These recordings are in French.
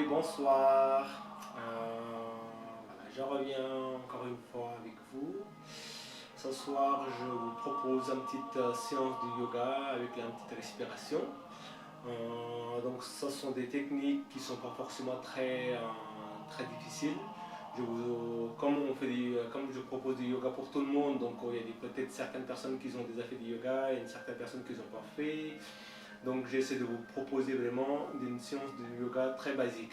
Bonsoir. Voilà, je reviens encore une fois avec vous. Ce soir, je vous propose une petite séance de yoga avec une petite respiration. Donc, ce sont des techniques qui ne sont pas forcément très difficiles. Comme je propose du yoga pour tout le monde, donc il y a peut-être certaines personnes qui ont déjà fait du yoga et certaines personnes qui n'ont pas fait. Donc j'essaie de vous proposer vraiment une séance de yoga très basique.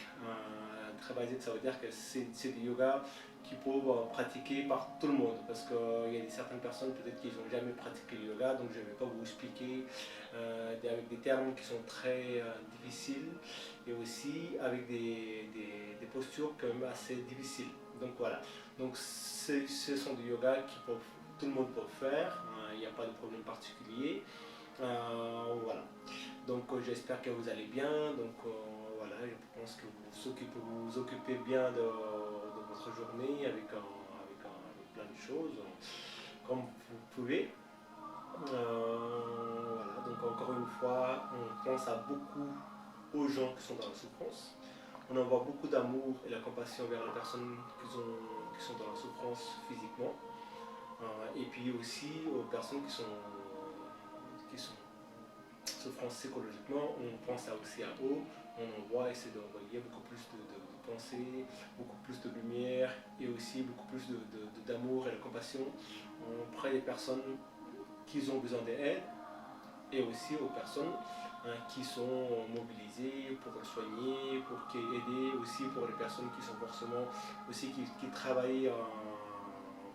Très basique, ça veut dire que c'est du yoga qui peuvent pratiquer par tout le monde. Parce qu'il y a certaines personnes peut-être qui n'ont jamais pratiqué le yoga, donc je ne vais pas vous expliquer avec des termes qui sont très difficiles et aussi avec des postures quand même assez difficiles. Donc voilà. Donc ce sont des yogas tout le monde peut faire. Il n'y a pas de problème particulier. Voilà. Donc j'espère que vous allez bien. Donc voilà, je pense que vous occupez bien de votre journée avec plein de choses, comme vous pouvez. Voilà, donc encore une fois, on pense à beaucoup aux gens qui sont dans la souffrance. On envoie beaucoup d'amour et la compassion vers les personnes qui sont dans la souffrance physiquement. Et puis aussi aux personnes qui sont souffrance psychologiquement, on pense aussi à eux, on envoie, essaie d'envoyer beaucoup plus de pensées, beaucoup plus de lumière et aussi beaucoup plus d'amour et de compassion auprès des personnes qui ont besoin d'aide et aussi aux personnes qui sont mobilisées pour soigner, pour aider aussi pour les personnes qui sont forcément aussi qui travaillent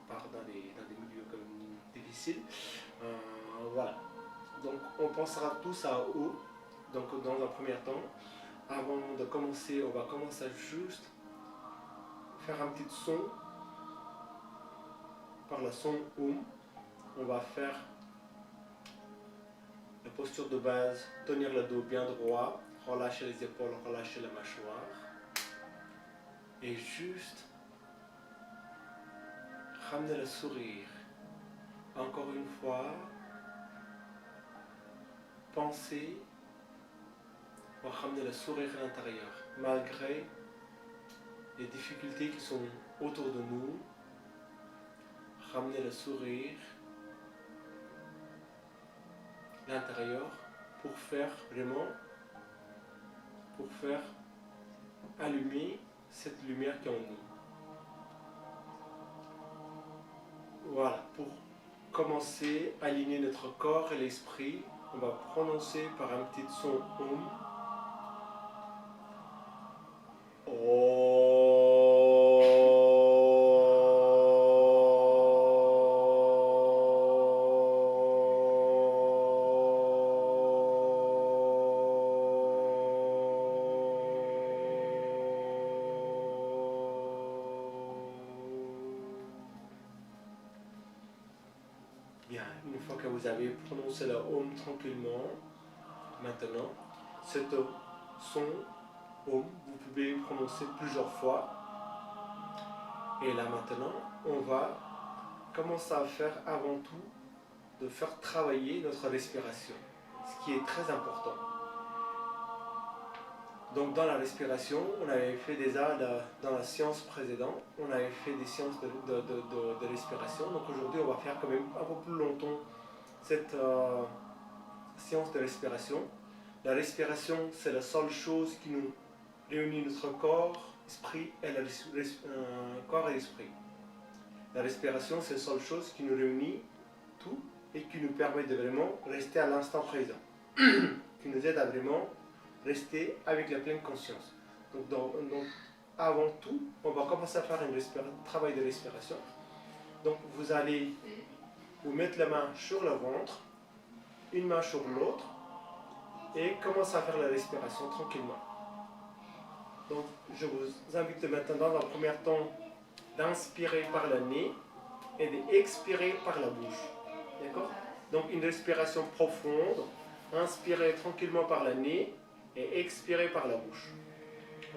dans des milieux comme difficiles. Voilà. Donc on pensera tous à eux. Donc dans un premier temps, avant de commencer, on va commencer à juste faire un petit son par le son OM. On va faire la posture de base, tenir le dos bien droit, relâcher les épaules, relâcher la mâchoire. Et juste ramener le sourire. Encore une fois, pensez pour ramener le sourire à l'intérieur, malgré les difficultés qui sont autour de nous. Ramener le sourire à l'intérieur pour faire allumer cette lumière qui est en nous. Voilà, pour commencer à aligner notre corps et l'esprit, on va prononcer par un petit son OM. Bien, une fois que vous avez prononcé le OM tranquillement, maintenant, cet son OM, vous pouvez prononcer plusieurs fois. Et là maintenant, on va commencer à faire avant tout de faire travailler notre respiration, ce qui est très important. Donc dans la respiration, on avait fait déjà dans la séance précédente, on avait fait des séances de respiration. Donc aujourd'hui, on va faire quand même un peu plus longtemps cette séance de respiration. La respiration, c'est la seule chose qui nous réunit notre corps, esprit et corps et esprit. La respiration, c'est la seule chose qui nous réunit tout et qui nous permet de vraiment rester à l'instant présent, qui nous aide à vraiment rester avec la pleine conscience. Donc avant tout, on va commencer à faire un travail de respiration. Donc vous allez vous mettre la main sur le ventre, une main sur l'autre, et commencer à faire la respiration tranquillement. Donc je vous invite maintenant dans un premier temps d'inspirer par le nez et d'expirer par la bouche. D'accord? Donc une respiration profonde, inspirer tranquillement par le nez et expirer par la bouche.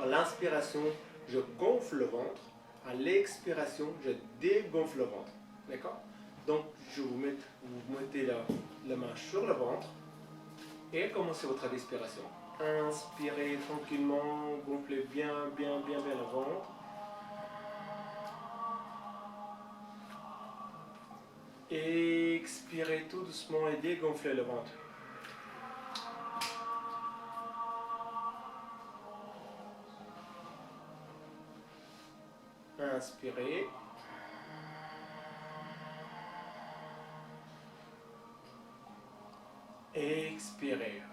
À l'inspiration, je gonfle le ventre. À l'expiration, je dégonfle le ventre. D'accord? Donc vous mettez la main sur le ventre et commencez votre respiration. Inspirez tranquillement, gonflez bien le ventre. Expirez tout doucement et dégonflez le ventre. Inspirez. Expirez.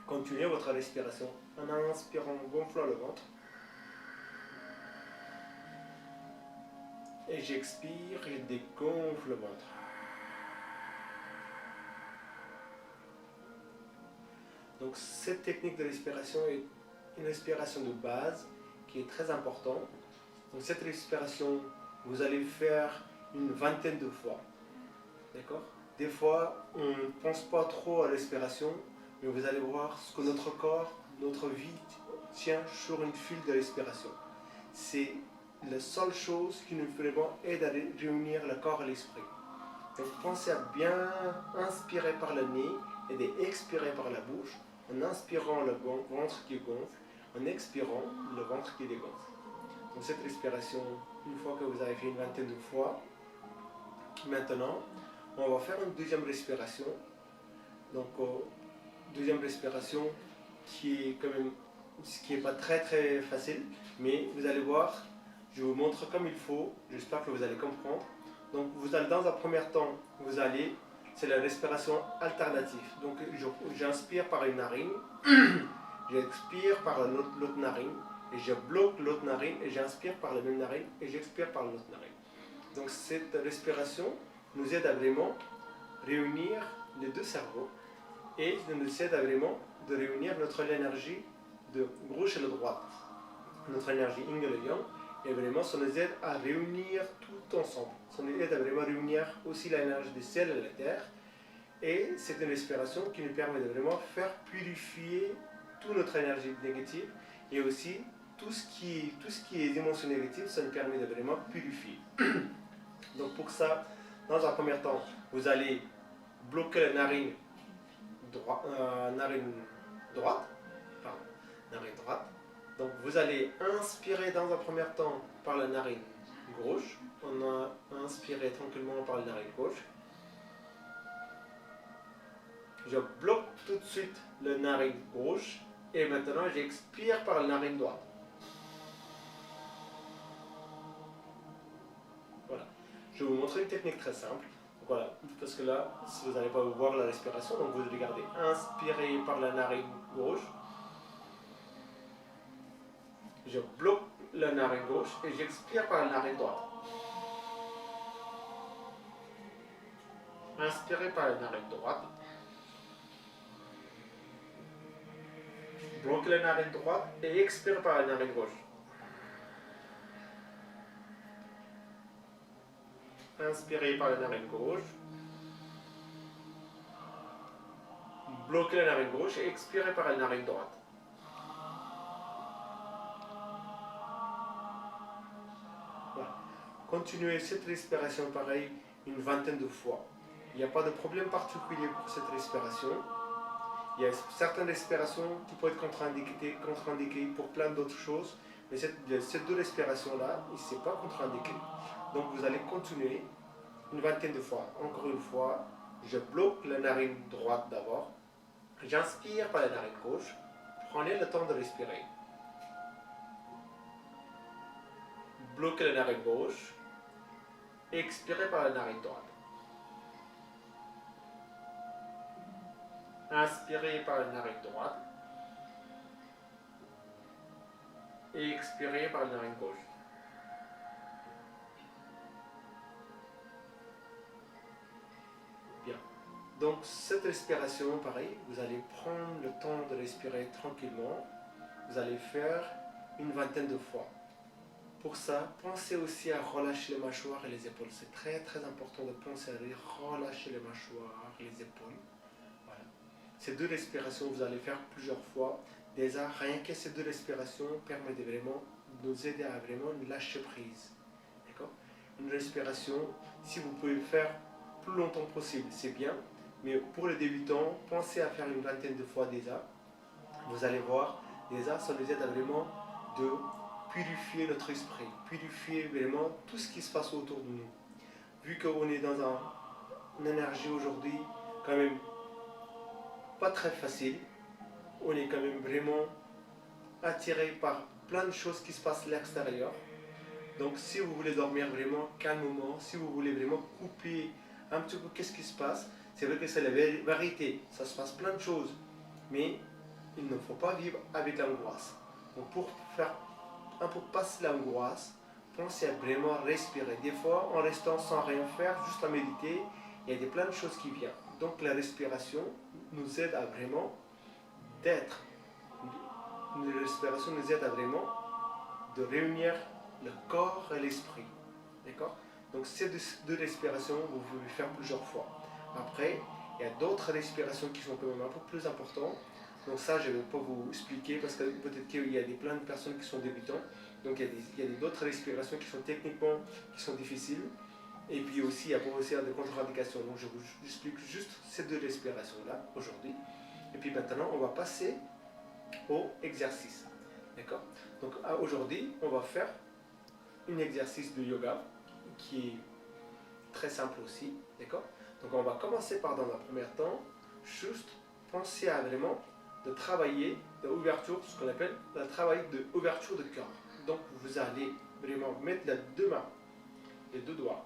Continuez votre respiration en inspirant, gonflant le ventre. Et j'expire et dégonfle le ventre. Donc cette technique de respiration est une respiration de base qui est très importante. Donc cette respiration, vous allez le faire une vingtaine de fois. D'accord? Des fois, on ne pense pas trop à la respiration, mais vous allez voir ce que notre corps, notre vie tient sur une file de respiration. C'est la seule chose qui nous vraiment aide à réunir le corps et l'esprit. Donc pensez à bien inspirer par le nez et d'expirer par la bouche, en inspirant le ventre qui gonfle, en expirant le ventre qui dégonfle. Donc cette respiration, une fois que vous avez fait une vingtaine de fois, maintenant, on va faire une deuxième respiration. Donc deuxième respiration qui est quand même, ce qui n'est pas très facile, mais vous allez voir, je vous montre comme il faut, j'espère que vous allez comprendre. Donc vous allez dans un premier temps, c'est la respiration alternative. Donc j'inspire par une narine, j'expire par l'autre narine, et je bloque l'autre narine, et j'inspire par la même narine, et j'expire par l'autre narine. Donc cette respiration nous aide à vraiment réunir les deux cerveaux, et nous aide à vraiment de réunir notre énergie de gauche et de droite. Notre énergie yin et le yang, et vraiment ça nous aide à réunir tout ensemble. Ça nous aide à vraiment réunir aussi l'énergie des ciel et de la terre. Et c'est une respiration qui nous permet de vraiment faire purifier toute notre énergie négative et aussi tout ce qui est émotion négative, ça nous permet de vraiment purifier. Donc pour ça, dans un premier temps, vous allez bloquer la narine droite. Donc vous allez inspirer dans un premier temps par la narine gauche. On a inspiré tranquillement par la narine gauche. Je bloque tout de suite la narine gauche et maintenant j'expire par la narine droite. Voilà. Je vais vous montrer une technique très simple. Voilà, parce que là, vous n'allez pas voir la respiration, donc vous regardez, inspirez par la narine gauche. Je bloque la narine gauche et j'expire par la narine droite. Inspirez par la narine droite. Bloquez la narine droite et expirez par la narine gauche. Inspirez par la narine gauche. Bloquez la narine gauche et expirez par la narine droite. Voilà. Continuez cette respiration pareil une vingtaine de fois. Il n'y a pas de problème particulier pour cette respiration. Il y a certaines respirations qui peuvent être contre-indiquées pour plein d'autres choses, mais ces deux respirations-là, ce n'est pas contre-indiqué. Donc vous allez continuer une vingtaine de fois. Encore une fois, je bloque la narine droite d'abord. J'inspire par la narine gauche. Prenez le temps de respirer. Bloquez la narine gauche. Expirez par la narine droite. Inspirez par la narine droite. Et expirez par la narine gauche. Bien. Donc cette respiration, pareil, vous allez prendre le temps de respirer tranquillement. Vous allez faire une vingtaine de fois. Pour ça, pensez aussi à relâcher les mâchoires et les épaules. C'est très important de penser à relâcher les mâchoires, les épaules. Voilà. Ces deux respirations, vous allez faire plusieurs fois. Déjà, rien que ces deux respirations permettent de vraiment nous aider à vraiment lâcher prise. D'accord? Une respiration, si vous pouvez faire plus longtemps possible, c'est bien. Mais pour les débutants, pensez à faire une vingtaine de fois déjà. Vous allez voir, déjà, ça nous aide à vraiment de purifier notre esprit, purifier vraiment tout ce qui se passe autour de nous. Vu qu'on est dans une énergie aujourd'hui quand même pas très facile, on est quand même vraiment attiré par plein de choses qui se passent à l'extérieur. Donc si vous voulez dormir vraiment calmement, si vous voulez vraiment couper un petit peu qu'est-ce qui se passe, c'est vrai que c'est la vérité, ça se passe plein de choses, mais il ne faut pas vivre avec l'angoisse. Donc pour faire un peu passer l'angoisse, pensez à vraiment respirer. Des fois, en restant sans rien faire, juste à méditer, il y a plein de choses qui viennent. Donc la respiration nous aide à vraiment d'être. La respiration nous aide à vraiment de réunir le corps et l'esprit. D'accord? Donc ces deux respirations, vous pouvez faire plusieurs fois. Après, il y a d'autres respirations qui sont quand même un peu plus importantes. Donc ça, je ne vais pas vous expliquer parce que peut-être qu'il y a plein de personnes qui sont débutants. Donc il y a d'autres respirations qui sont techniquement qui sont difficiles. Et puis aussi, il y a pour aussi des contre-indications. Donc je vous explique juste ces deux respirations-là aujourd'hui. Et puis maintenant, on va passer au exercice. D'accord? Donc aujourd'hui, on va faire un exercice de yoga qui est très simple aussi. D'accord? Donc on va commencer par, dans un premier temps, juste penser à vraiment de travailler d'ouverture, ce qu'on appelle le travail d'ouverture de cœur. Donc vous allez vraiment mettre les deux mains, les deux doigts,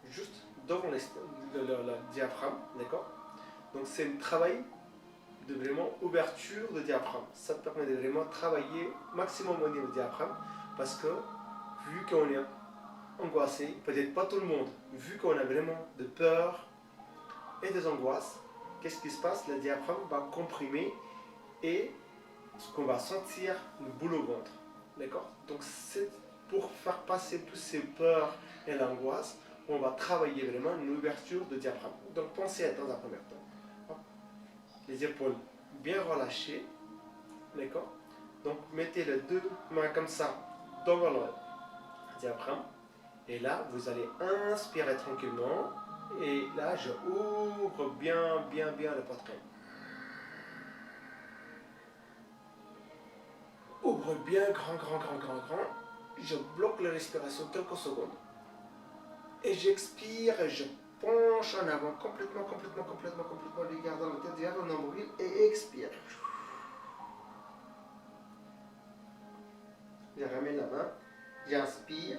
juste devant le diaphragme, d'accord? Donc c'est un travail de vraiment ouverture de diaphragme. Ça permet de vraiment travailler maximum au niveau du diaphragme parce que vu qu'on est angoissé, peut-être pas tout le monde, vu qu'on a vraiment de peur et des angoisses, qu'est-ce qui se passe? Le diaphragme va comprimer et ce qu'on va sentir le boule au ventre. D'accord? Donc c'est pour faire passer toutes ces peurs et l'angoisse, on va travailler vraiment une ouverture de diaphragme. Donc pensez à dans un premier temps. Les épaules bien relâchées. D'accord? Donc mettez les deux mains comme ça devant le diaphragme. Et là, vous allez inspirer tranquillement. Et là, je ouvre bien le poitrine. Ouvre bien grand. Je bloque la respiration quelques secondes. Et j'expire et je penche en avant complètement, regardant la tête derrière le nombril et expire. Je ramène la main, j'inspire.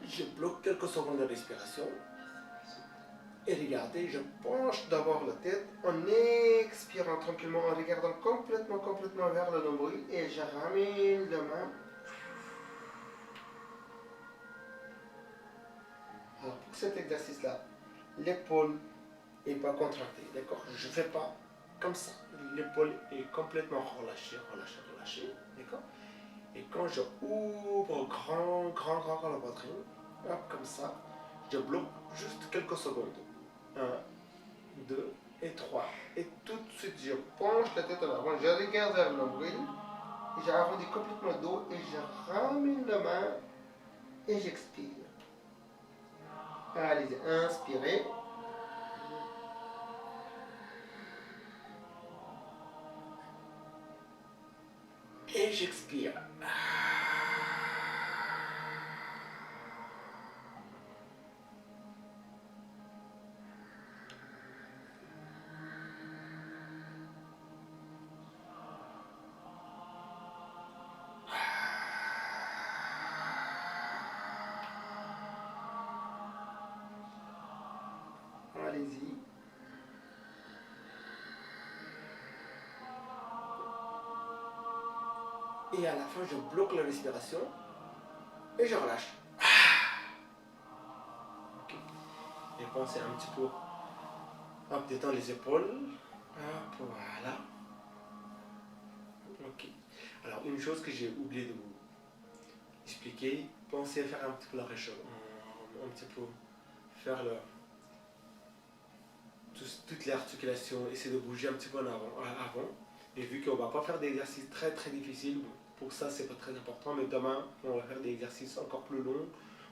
Je bloque quelques secondes de respiration. Et regardez, je penche d'abord la tête en expirant tranquillement, en regardant complètement vers le nombril et je ramène la main. Alors pour cet exercice-là, l'épaule n'est pas contractée, d'accord? Je ne fais pas comme ça. L'épaule est complètement relâchée, d'accord? Et quand je ouvre grand la poitrine, hop, comme ça, je bloque juste quelques secondes. 1, 2 et 3. Et tout de suite, je penche la tête en avant, je regarde vers le nombril, j'arrondis complètement le dos et je ramène la main et j'expire. Allez, inspirez. Et j'expire. Allez-y. Et à la fin, je bloque la respiration et je relâche. Okay. Et pensez un petit peu. Hop, détendre les épaules. Hop, voilà. Ok. Alors, une chose que j'ai oublié de vous expliquer, pensez à faire un petit peu la réchauffe. Un petit peu faire toute l'articulation, essayer de bouger un petit peu en avant. Et vu qu'on ne va pas faire d'exercices très difficiles, pour ça c'est pas très important, mais demain on va faire des exercices encore plus longs.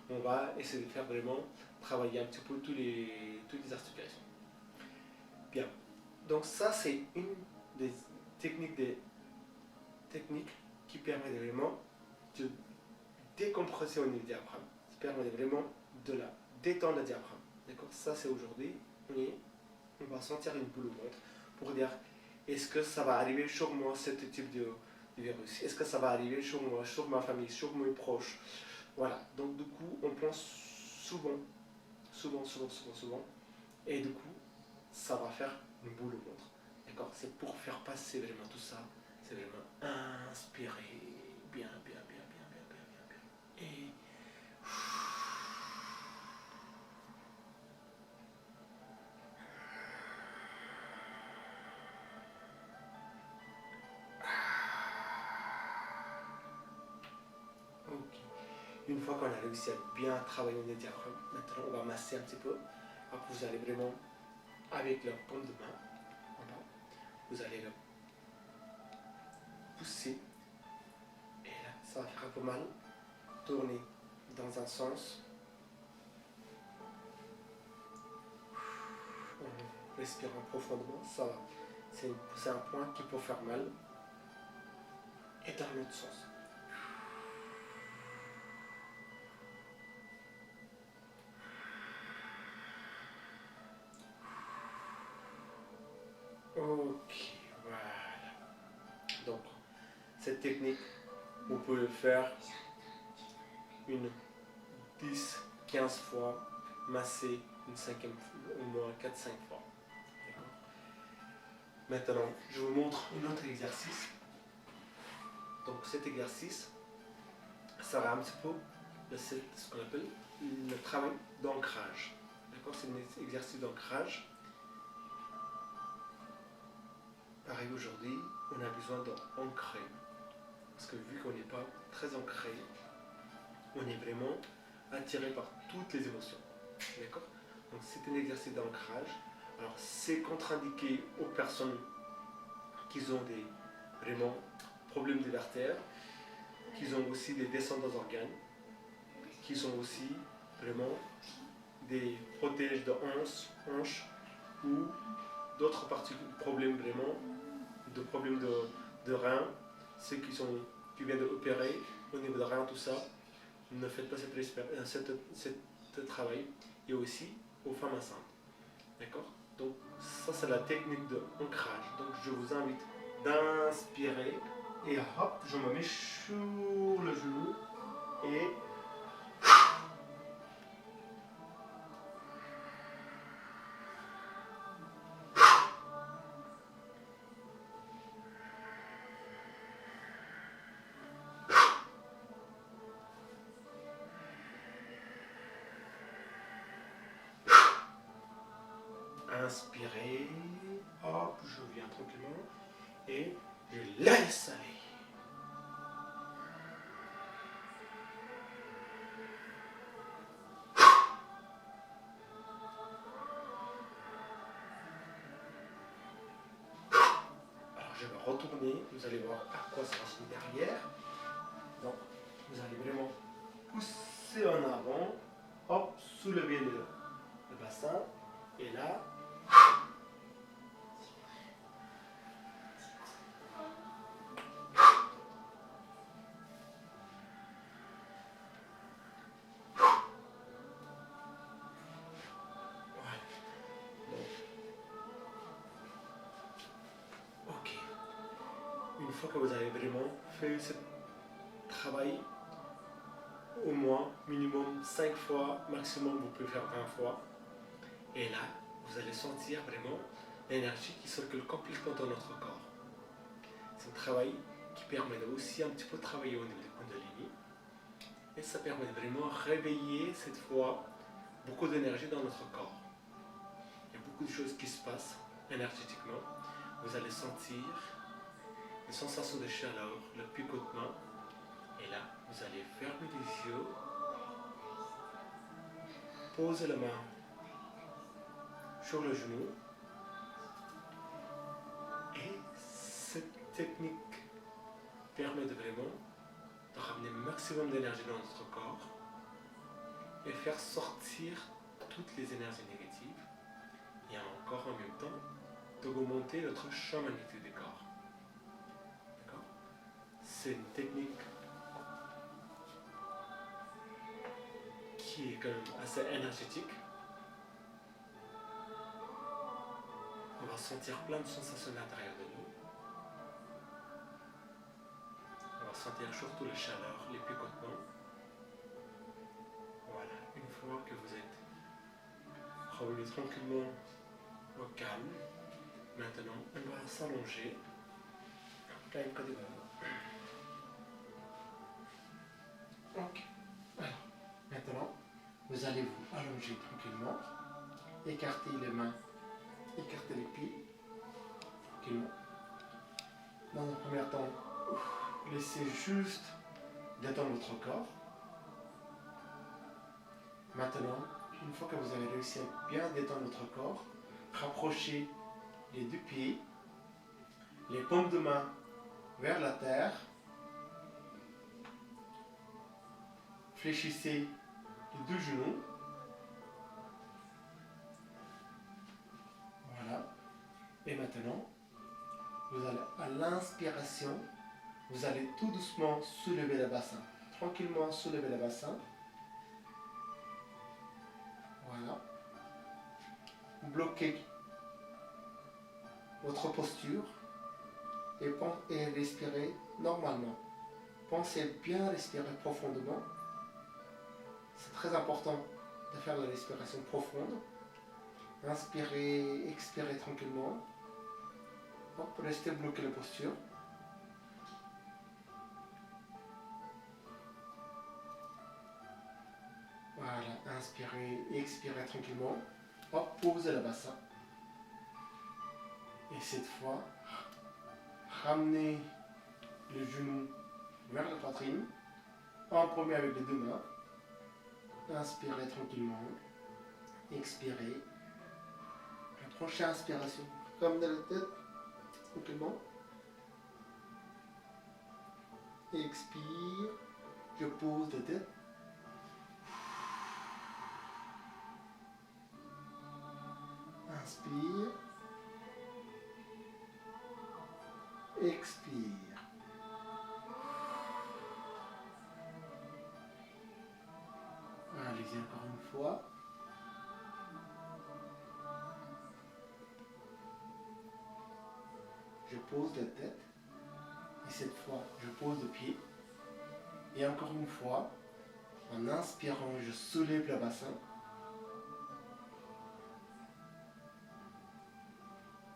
On va essayer de faire vraiment travailler un petit peu toutes les articulations. Bien, donc ça c'est une des techniques qui permet vraiment de décompresser au niveau du diaphragme. Ça permet vraiment de la détendre le diaphragme. D'accord? Ça c'est aujourd'hui, on va sentir une boule au ventre pour dire est-ce que ça va arriver sur moi, ce type de virus? Est-ce que ça va arriver sur moi, sur ma famille, sur mes proches? Voilà, donc du coup on pense souvent, et du coup ça va faire une boule au ventre. D'accord? C'est pour faire passer vraiment tout ça, c'est vraiment inspirer bien, et ok. Une fois qu'on a réussi à bien travailler le diaphragme, maintenant on va masser un petit peu. Alors vous allez vraiment, avec la paume de main, en bas, vous allez le pousser. Et là, ça va faire un peu mal. Tourner dans un sens. En respirant profondément, ça va. C'est un point qui peut faire mal. Et dans l'autre sens. Ok, voilà. Donc, cette technique, vous pouvez le faire une 10, 15 fois, masser une cinquième fois, au moins 4-5 fois. Maintenant, je vous montre un autre exercice. Donc cet exercice sera un petit peu ce qu'on appelle le travail d'ancrage. D'accord? C'est un exercice d'ancrage. Pareil, aujourd'hui, on a besoin d'ancrer. Parce que vu qu'on n'est pas très ancré, on est vraiment attiré par toutes les émotions. D'accord? Donc c'est un exercice d'ancrage. Alors c'est contre-indiqué aux personnes qui ont des vraiment problèmes des artères, qui ont aussi des descendants d'organes, qui sont aussi vraiment des protèges de hanches ou d'autres problèmes vraiment, de problèmes de reins, ceux qui viennent d'opérer au niveau de reins, tout ça, ne faites pas ce travail, et aussi aux femmes enceintes. D'accord? Donc ça c'est la technique de ancrage. Donc je vous invite d'inspirer et hop, je me mets sur le genou et inspirer, hop, je viens tranquillement et je laisse aller. Alors je vais retourner, vous allez voir à quoi ça ressemble derrière. Donc vous allez vraiment pousser en avant, hop, soulever le bassin et là, voilà. Ok. Une fois que vous avez vraiment fait ce travail, au moins, minimum 5 fois, maximum vous pouvez faire 20 fois. Et là, vous allez sentir vraiment l'énergie qui circule complètement dans notre corps. C'est un travail qui permet aussi un petit peu de travailler au niveau du Kundalini. Et ça permet de vraiment réveiller cette fois beaucoup d'énergie dans notre corps. Il y a beaucoup de choses qui se passent énergétiquement. Vous allez sentir les sensations de chaleur, le picotement. Et là, vous allez fermer les yeux, poser la main sur le genou. Et cette technique permettent vraiment de ramener le maximum d'énergie dans notre corps et faire sortir toutes les énergies négatives et encore en même temps d'augmenter notre champ magnétique du corps. D'accord? C'est une technique qui est quand même assez énergétique. On va sentir plein de sensations à l'intérieur de nous. On va sentir surtout les chaleurs, les picotements. Voilà, une fois que vous êtes revenu tranquillement au calme, maintenant on va s'allonger. Ok. Alors, maintenant, vous allez vous allonger tranquillement, écarter les mains, écarter les pieds, tranquillement. Dans un premier temps, laissez juste détendre votre corps. Maintenant, une fois que vous avez réussi à bien détendre votre corps, rapprochez les deux pieds, les paumes de main vers la terre, fléchissez les deux genoux. Voilà. Et maintenant, vous allez à l'inspiration, vous allez tout doucement soulever le bassin. Tranquillement soulever le bassin. Voilà. Bloquez votre posture et respirez normalement. Pensez bien respirer profondément. C'est très important de faire la respiration profonde. Inspirez, expirez tranquillement. Hop, restez bloqué la posture. Voilà, inspirez, expirez tranquillement. Hop, posez le bassin. Et cette fois, ramenez le genou vers la poitrine. En premier avec les deux mains. Inspirez tranquillement. Expirez. La prochaine inspiration, ramenez la tête tranquillement. Expire. Je pose la tête. Inspire. Expire. Allez-y encore une fois. Je pose la tête. Et cette fois, je pose le pied. Et encore une fois, en inspirant, je soulève le bassin.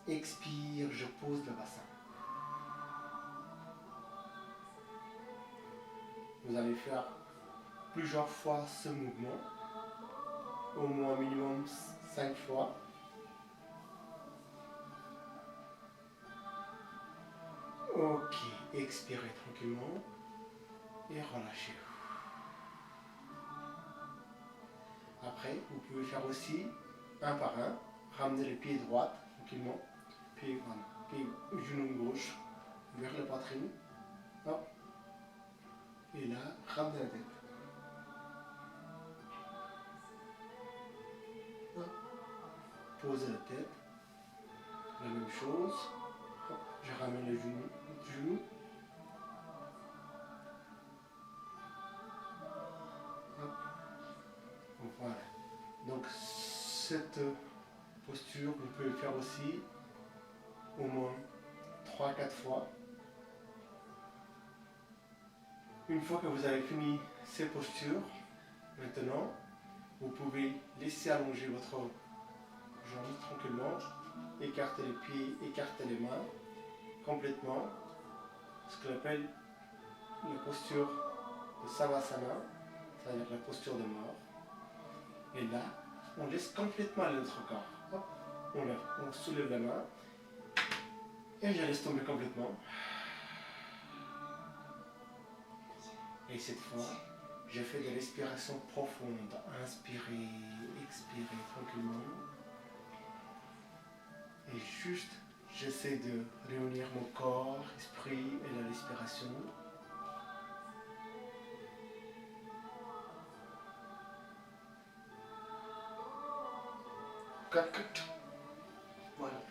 Expire, je pose le bassin. Vous allez faire plusieurs fois ce mouvement, au moins minimum 5 fois. Ok, expirez tranquillement et relâchez. Après, vous pouvez faire aussi un par un, ramener le pied droit tranquillement, pied genou gauche vers la poitrine. Hop. Et là, ramenez la tête. Hop. Posez la tête. La même chose. Hop. Je ramène le genou. Hop. Voilà. Donc cette posture, vous pouvez le faire aussi au moins 3-4 fois. Une fois que vous avez fini ces postures, maintenant, vous pouvez laisser allonger votre jambe tranquillement, écarter les pieds, écarter les mains complètement, ce qu'on appelle la posture de Savasana, c'est-à-dire la posture de mort. Et là, on laisse complètement aller notre corps. Hop, on soulève la main et je laisse tomber complètement. Et cette fois, je fais des respirations profondes. Inspirez, expirez tranquillement. Et juste, J'essaie de réunir mon corps, esprit et la respiration. Cut, cut. Voilà.